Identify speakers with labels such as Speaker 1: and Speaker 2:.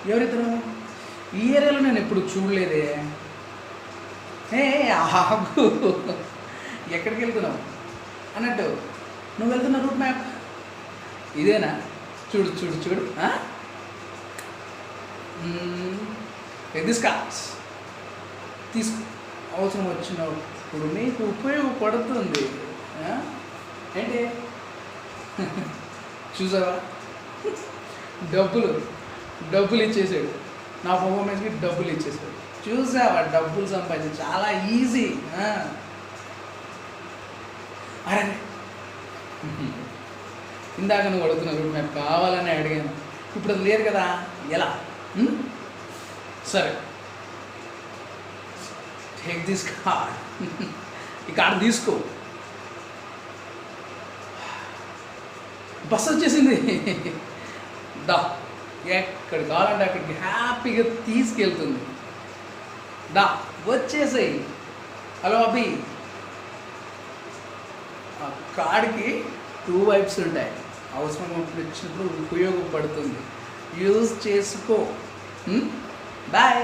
Speaker 1: ఎవరిద్దరు? ఈ ఏరియాలో నేను ఎప్పుడు చూడలేదే. ఏ ఆగు, ఎక్కడికి వెళ్తున్నావు అన్నట్టు. నువ్వు వెళ్తున్న రూట్ మ్యాప్ ఇదేనా? చూడు చూడు చూడు. తీసుకా తీసుకో, అవసరం వచ్చినప్పుడు నీకు ఉపయోగపడుతుంది. ఏంటి చూసావా? డబ్బులు ఇచ్చేసాడు, నా పర్ఫార్మెన్స్కి డబ్బులు ఇచ్చేసాడు. చూసావా? డబ్బులు సంపాదించి చాలా ఈజీ. అరే ఇందాక నువ్వు అడుగుతున్న రూట్ మ్యాప్ కావాలని అడిగాను, ఇప్పుడు అది లేదు కదా, ఎలా? సరే, టేక్ దిస్ కార్డ్. ఈ కార్డు తీసుకో. బస్సు వచ్చేసింది. దా, ఎక్కడికి కావాలంటే అక్కడికి హ్యాపీగా తీసుకెళ్తుంది. దా వచ్చేసాయి. హలో అభి, ఆ కార్డ్కి 2 వైప్స్ ఉంటాయి. అవసరం వచ్చినప్పుడు ఉపయోగపడుతుంది. యూజ్ చేసుకో. బాయ్.